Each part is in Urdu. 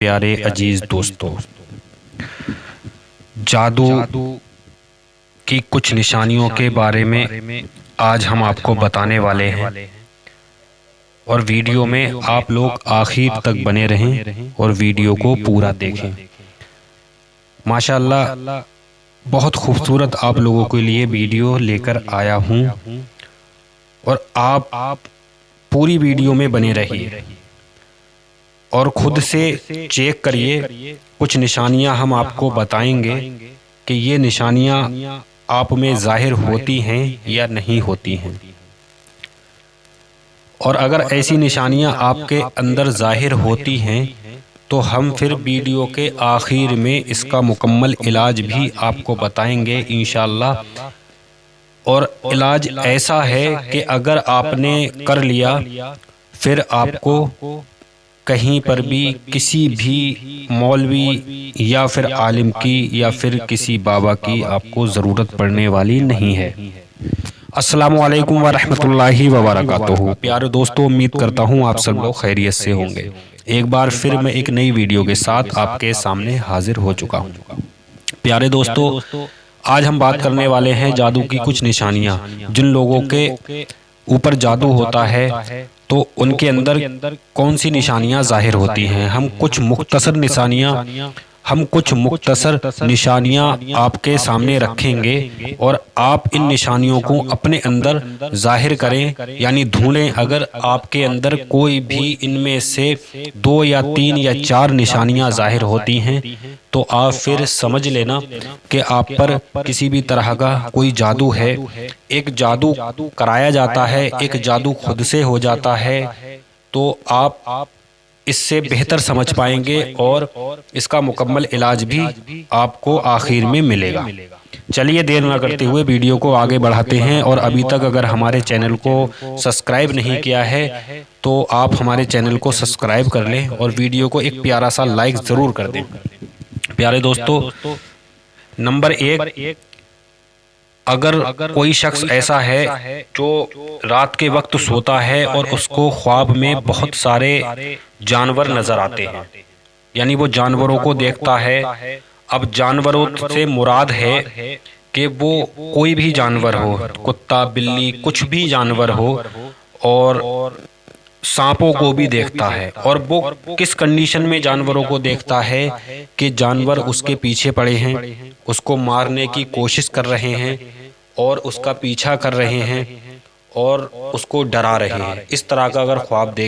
پیارے عزیز دوستو، جادو کی کچھ نشانیوں کے بارے میں آج ہم آپ کو بتانے والے ہیں، اور ویڈیو میں آپ لوگ آخر تک بنے رہیں اور ویڈیو کو پورا دیکھیں۔ ماشاءاللہ بہت خوبصورت آپ لوگوں کے لیے ویڈیو لے کر آیا ہوں، اور آپ پوری ویڈیو میں بنے رہیے اور خود سے چیک کریے۔ کچھ نشانیاں ہم آپ کو بتائیں گے کہ یہ نشانیاں آپ میں ظاہر ہوتی ہیں یا نہیں ہوتی ہیں، اور اگر ایسی نشانیاں آپ کے اندر ظاہر ہوتی ہیں تو ہم پھر ویڈیو کے آخر میں اس کا مکمل علاج بھی آپ کو بتائیں گے انشاءاللہ۔ اور علاج ایسا ہے کہ اگر آپ نے کر لیا پھر آپ کو کہیں پر بھی کسی بھی مولوی یا پھر عالم کی یا پھر کسی بابا کی آپ کو ضرورت پڑنے والی نہیں ہے۔ السلام علیکم ورحمۃ اللہ وبرکاتہ۔ پیارے دوستو، امید کرتا ہوں آپ سب لوگ خیریت سے ہوں گے۔ ایک بار پھر میں ایک نئی ویڈیو کے ساتھ آپ کے سامنے حاضر ہو چکا ہوں۔ پیارے دوستو، آج ہم بات کرنے والے ہیں جادو کی کچھ نشانیاں۔ جن لوگوں کے اوپر جادو ہوتا ہے تو ان کے اندر کون سی نشانیاں ظاہر ہوتی ہیں، ہم کچھ مختصر نشانیاں آپ کے سامنے رکھیں گے، اور آپ ان نشانیوں کو اپنے اندر ظاہر کریں، یعنی ڈھونڈیں۔ اگر آپ کے اندر کوئی بھی ان میں سے 2 یا 3 یا 4 نشانیاں ظاہر ہوتی ہیں تو آپ پھر سمجھ لینا کہ آپ پر کسی بھی طرح کا کوئی جادو ہے۔ ایک جادو کرایا جاتا ہے، ایک جادو خود سے ہو جاتا ہے، تو آپ اس سے بہتر سمجھ پائیں گے اور اس کا مکمل علاج بھی آپ کو آخر میں ملے گا۔ چلیے دیر نہ کرتے ہوئے ویڈیو کو آگے بڑھاتے ہیں، اور ابھی تک اگر ہمارے چینل کو سبسکرائب نہیں کیا ہے تو آپ ہمارے چینل کو سبسکرائب کر لیں اور ویڈیو کو ایک پیارا سا لائک ضرور کر دیں۔ پیارے دوستو، نمبر 1، اگر کوئی شخص ایسا ہے جو رات کے وقت سوتا ہے اور اس کو خواب میں بہت سارے جانور نظر آتے ہیں، یعنی وہ جانوروں کو دیکھتا ہے۔ اب جانوروں سے مراد ہے کہ وہ کوئی بھی جانور ہو، کتا، بلی، کچھ بھی جانور ہو، اور سانپوں کو بھی دیکھتا ہے۔ اور وہ کس کنڈیشن میں جانوروں کو دیکھتا ہے کہ جانور اس کے پیچھے پڑے ہیں، اس کو مارنے کی کوشش کر رہے ہیں اور اس کا پیچھا کر رہے ہیں اور اس کو ڈرا رہے ہیں۔ اس طرح کا اگر خواب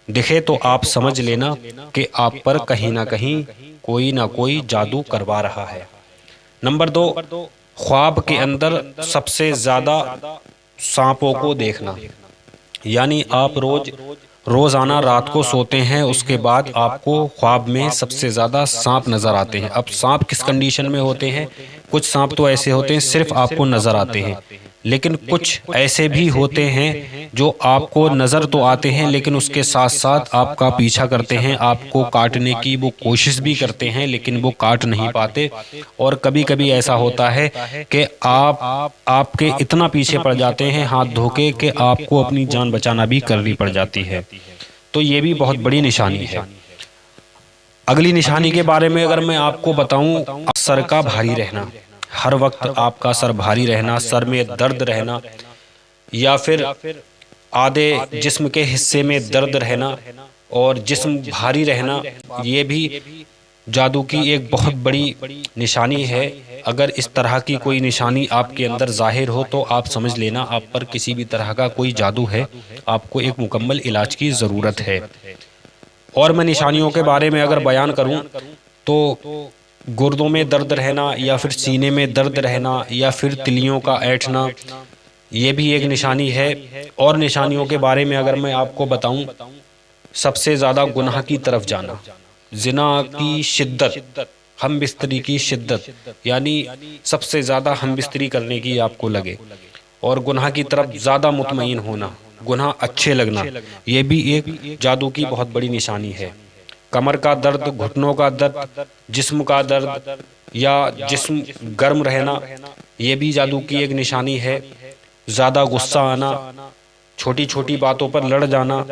دکھے تو آپ سمجھ لینا کہ آپ پر کہیں نہ کہیں کوئی نہ کوئی جادو کروا رہا ہے۔ نمبر 2، خواب کے اندر سب سے زیادہ سانپوں کو دیکھنا، یعنی آپ روزانہ رات کو سوتے ہیں، اس کے بعد آپ کو خواب میں سب سے زیادہ سانپ نظر آتے ہیں۔ اب سانپ کس کنڈیشن میں ہوتے ہیں؟ کچھ سانپ تو ایسے ہوتے ہیں صرف آپ کو نظر آتے ہیں، لیکن کچھ ایسے بھی ہوتے ہیں جو آپ کو نظر تو آتے ہیں لیکن اس کے ساتھ ساتھ آپ کا پیچھا کرتے ہیں، آپ کو کاٹنے کی وہ کوشش بھی کرتے ہیں لیکن وہ کاٹ نہیں پاتے۔ اور کبھی کبھی ایسا ہوتا ہے کہ آپ کے اتنا پیچھے پڑ جاتے ہیں ہاتھ دھو کے کہ آپ کو اپنی جان بچانا بھی کرنی پڑ جاتی ہے، تو یہ بھی بہت بڑی نشانی ہے۔ اگلی نشانی کے بارے میں اگر میں آپ کو بتاؤں، سر کا بھاری رہنا، ہر وقت آپ کا سر بھاری رہنا، سر میں درد رہنا، یا پھر آدھے جسم کے حصے میں درد رہنا اور جسم بھاری رہنا، یہ بھی جادو کی ایک بہت بڑی نشانی ہے۔ اگر اس طرح کی کوئی نشانی آپ کے اندر ظاہر ہو تو آپ سمجھ لینا آپ پر کسی بھی طرح کا کوئی جادو ہے، آپ کو ایک مکمل علاج کی ضرورت ہے۔ اور میں نشانیوں کے بارے میں اگر بیان کروں تو گردوں میں درد رہنا، یا پھر سینے میں درد رہنا، یا پھر تلیوں کا اینٹھنا، یہ بھی ایک نشانی ہے۔ اور نشانیوں کے بارے میں اگر میں آپ کو بتاؤں، سب سے زیادہ گناہ کی طرف جانا، زنا کی شدت، ہم بستری کی شدت، یعنی سب سے زیادہ ہم بستری کرنے کی آپ کو لگے، اور گناہ کی طرف زیادہ مطمئن ہونا، گناہ اچھے لگنا، یہ بھی ایک جادو کی بہت بڑی نشانی ہے۔ کمر کا درد، گھٹنوں کا درد، جسم کا درد، یا جسم گرم رہنا، یہ بھی جادو کی ایک نشانی ہے۔ زیادہ غصہ آنا، چھوٹی چھوٹی باتوں پر لڑ جانا،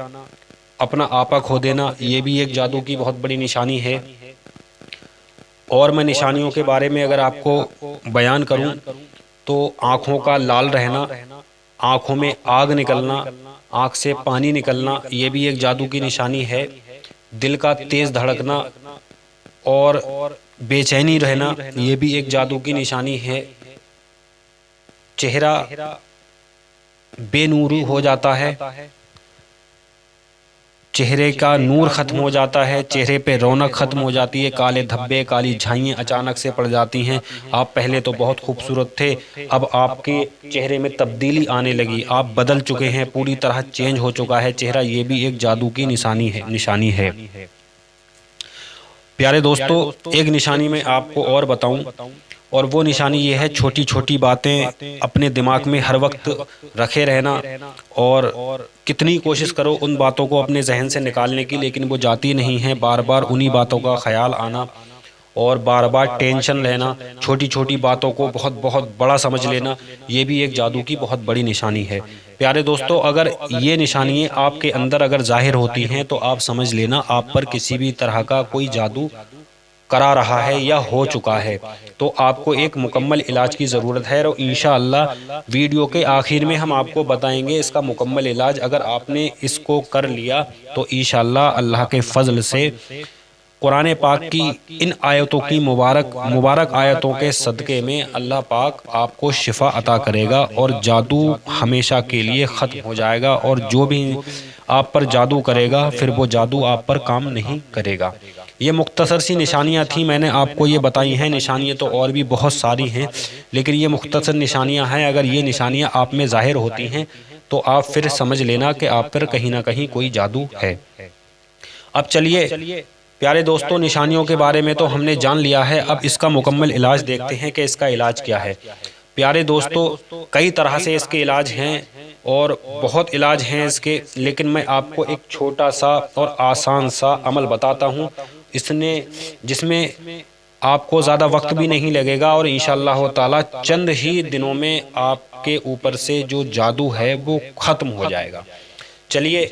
اپنا آپا کھو دینا، یہ بھی ایک جادو کی بہت بڑی نشانی ہے۔ اور میں نشانیوں کے بارے میں اگر آپ کو بیان کروں تو آنکھوں کا لال رہنا، آنکھوں میں آگ نکلنا، آنکھ سے پانی نکلنا، یہ بھی ایک جادو کی نشانی ہے۔ دل کا تیز دھڑکنا اور بے چینی رہنا، یہ بھی ایک جادو کی نشانی ہے۔ چہرہ بے نورو ہو جاتا ہے، چہرے کا نور ختم ہو جاتا ہے، چہرے پہ رونق ختم ہو جاتی ہے، کالے دھبے، کالی جھائیاں اچانک سے پڑ جاتی ہیں۔ آپ پہلے تو بہت خوبصورت تھے، اب آپ کے چہرے میں تبدیلی آنے لگی، آپ بدل چکے ہیں، پوری طرح چینج ہو چکا ہے چہرہ، یہ بھی ایک جادو کی نشانی ہے۔ پیارے دوستو، ایک نشانی میں آپ کو اور بتاؤں، اور وہ نشانی یہ ہے چھوٹی چھوٹی باتیں اپنے دماغ میں ہر وقت رکھے رہنا، اور کتنی کوشش کرو ان باتوں کو اپنے ذہن سے نکالنے کی، لیکن وہ جاتی نہیں ہیں، بار بار انہی باتوں کا خیال آنا اور بار بار ٹینشن لینا، چھوٹی چھوٹی باتوں کو بہت بہت بڑا سمجھ لینا، یہ بھی ایک جادو کی بہت بڑی نشانی ہے۔ پیارے دوستو، اگر یہ نشانیاں آپ کے اندر اگر ظاہر ہوتی ہیں تو آپ سمجھ لینا آپ پر کسی بھی طرح کا کوئی جادو کرا رہا ہے یا ہو چکا ہے، تو آپ کو ایک مکمل علاج کی ضرورت ہے، اور انشاءاللہ ویڈیو کے آخر میں ہم آپ کو بتائیں گے اس کا مکمل علاج۔ اگر آپ نے اس کو کر لیا تو انشاءاللہ اللہ کے فضل سے قرآن پاک کی ان آیتوں کی مبارک آیتوں کے صدقے میں اللہ پاک آپ کو شفا عطا کرے گا، اور جادو ہمیشہ کے لیے ختم ہو جائے گا، اور جو بھی آپ پر جادو کرے گا پھر وہ جادو آپ پر کام نہیں کرے گا۔ یہ مختصر سی نشانیاں تھیں، میں نے آپ کو یہ بتائی ہیں، نشانیاں تو اور بھی بہت ساری ہیں، لیکن یہ مختصر نشانیاں ہیں۔ اگر یہ نشانیاں آپ میں ظاہر ہوتی ہیں تو آپ پھر سمجھ لینا کہ آپ پر کہیں نہ کہیں کوئی جادو ہے۔ اب چلیے پیارے دوستوں، نشانیوں کے بارے میں تو ہم نے جان لیا ہے، اب اس کا مکمل علاج دیکھتے ہیں کہ اس کا علاج کیا ہے۔ پیارے دوستو، کئی طرح سے اس کے علاج ہیں اور بہت علاج ہیں اس کے، لیکن میں آپ کو ایک چھوٹا سا اور آسان سا عمل بتاتا ہوں، جس میں آپ کو زیادہ وقت بھی نہیں لگے گا، اور انشاءاللہ تعالی چند ہی دنوں میں آپ کے اوپر سے جو جادو ہے وہ ختم ہو جائے گا۔ چلیے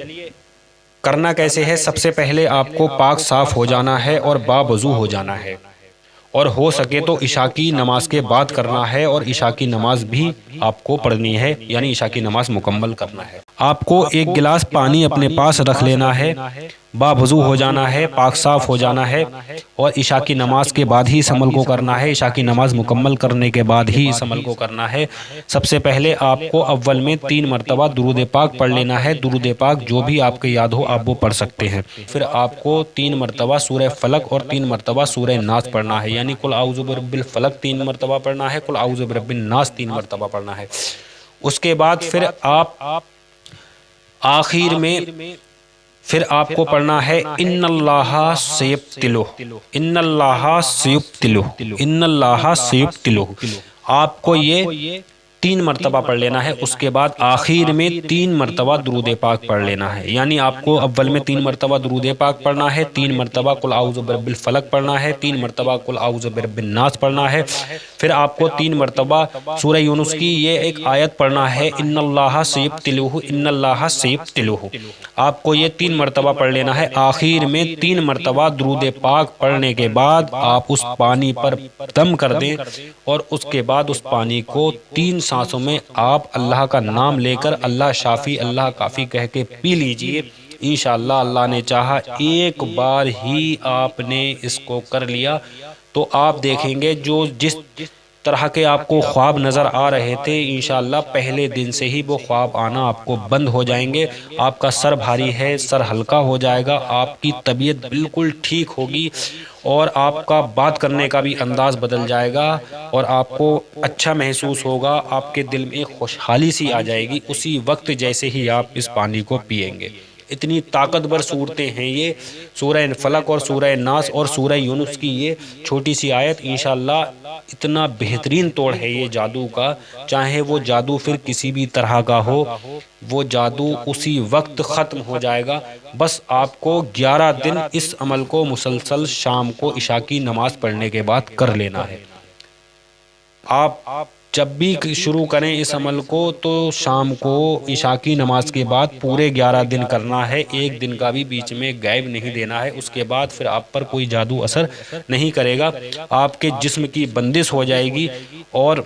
کرنا کیسے ہے۔ سب سے پہلے آپ کو پاک صاف ہو جانا ہے اور باوضو ہو جانا ہے، اور ہو سکے تو عشاء کی نماز کے بعد کرنا ہے، اور عشاء کی نماز بھی آپ کو پڑھنی ہے، یعنی عشاء کی نماز مکمل کرنا ہے۔ آپ کو ایک گلاس پانی اپنے پاس رکھ لینا ہے، باوضو ہو جانا ہے، پاک صاف ہو جانا ہے، اور عشاء کی نماز کے بعد ہی اس عمل کو کرنا ہے۔ عشاء کی نماز مکمل کرنے کے بعد ہی اس عمل کو کرنا ہے۔ سب سے پہلے آپ کو اول میں 3 مرتبہ درود پاک پڑھ لینا ہے، درود پاک جو بھی آپ کے یاد ہو آپ وہ پڑھ سکتے ہیں۔ پھر آپ کو 3 مرتبہ سورہ فلق اور 3 مرتبہ سورہ ناس پڑھنا ہے، یعنی قل اعوذ برب الفلق 3 مرتبہ پڑھنا ہے، قل اعوذ برب الناس 3 مرتبہ پڑھنا ہے۔ اس کے بعد پھر آپ آخر میں پھر آپ کو پڑھنا ہے ان اللہ سیبتلہ، ان اللہ سیبتلہ، ان اللہ سیبتلہ۔ آپ کو یہ 3 مرتبہ پڑھ لینا ہے۔ اس کے بعد آخر میں 3 مرتبہ درود پاک پڑھ لینا ہے، یعنی آپ کو اول میں 3 مرتبہ درود پاک پڑھنا ہے، 3 مرتبہ قل اعوذ برب الفلق پڑھنا ہے، 3 مرتبہ قل اعوذ برب الناس پڑھنا ہے۔ پھر آپ کو 3 مرتبہ سورہ یونس کی یہ ایک آیت پڑھنا ہے، ان اللہ سیبتلہ، ان اللہ سیبتلہ۔ آپ کو یہ 3 مرتبہ پڑھ لینا ہے۔ آخر میں 3 مرتبہ درود پاک پڑھنے کے بعد آپ اس پانی پر دم کر دیں، اور اس کے بعد اس پانی کو 3 سانسوں میں آپ اللہ کا نام لے کر اللہ شافی اللہ کافی کہہ کے پی لیجئے۔ انشاءاللہ اللہ نے چاہا ایک بار ہی آپ نے اس کو کر لیا تو آپ دیکھیں گے جس طرح کے آپ کو خواب نظر آ رہے تھے، انشاءاللہ پہلے دن سے ہی وہ خواب آنا آپ کو بند ہو جائیں گے۔ آپ کا سر بھاری ہے، سر ہلکا ہو جائے گا، آپ کی طبیعت بالکل ٹھیک ہوگی، اور آپ کا بات کرنے کا بھی انداز بدل جائے گا، اور آپ کو اچھا محسوس ہوگا، آپ کے دل میں خوشحالی سی آ جائے گی اسی وقت جیسے ہی آپ اس پانی کو پئیں گے۔ اتنی طاقتور صورتیں ہیں یہ، سورہ فلق اور سورہ ناس اور سورہ یونس کی یہ چھوٹی سی آیت، انشاءاللہ اتنا بہترین توڑ ہے یہ جادو کا، چاہے وہ جادو پھر کسی بھی طرح کا ہو، وہ جادو اسی وقت ختم ہو جائے گا۔ بس آپ کو 11 دن اس عمل کو مسلسل شام کو عشاء کی نماز پڑھنے کے بعد کر لینا ہے۔ آپ جب بھی شروع کریں اس عمل کو تو شام کو عشاء کی نماز کے بعد پورے 11 دن کرنا ہے، ایک دن کا بھی بیچ میں غائب نہیں دینا ہے۔ اس کے بعد پھر آپ پر کوئی جادو اثر نہیں کرے گا، آپ کے جسم کی بندش ہو جائے گی اور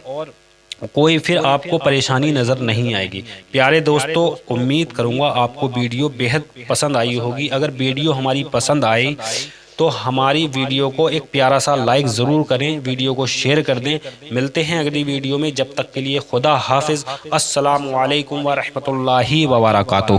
کوئی پھر آپ کو پریشانی نظر نہیں آئے گی۔ پیارے دوستو، امید کروں گا آپ کو ویڈیو بیحد پسند آئی ہوگی۔ اگر ویڈیو ہماری پسند آئی تو ہماری ویڈیو کو ایک پیارا سا لائک ضرور کریں، ویڈیو کو شیئر کر دیں۔ ملتے ہیں اگلی ویڈیو میں، جب تک کے لیے خدا حافظ۔ السلام علیکم ورحمۃ اللہ وبرکاتہ۔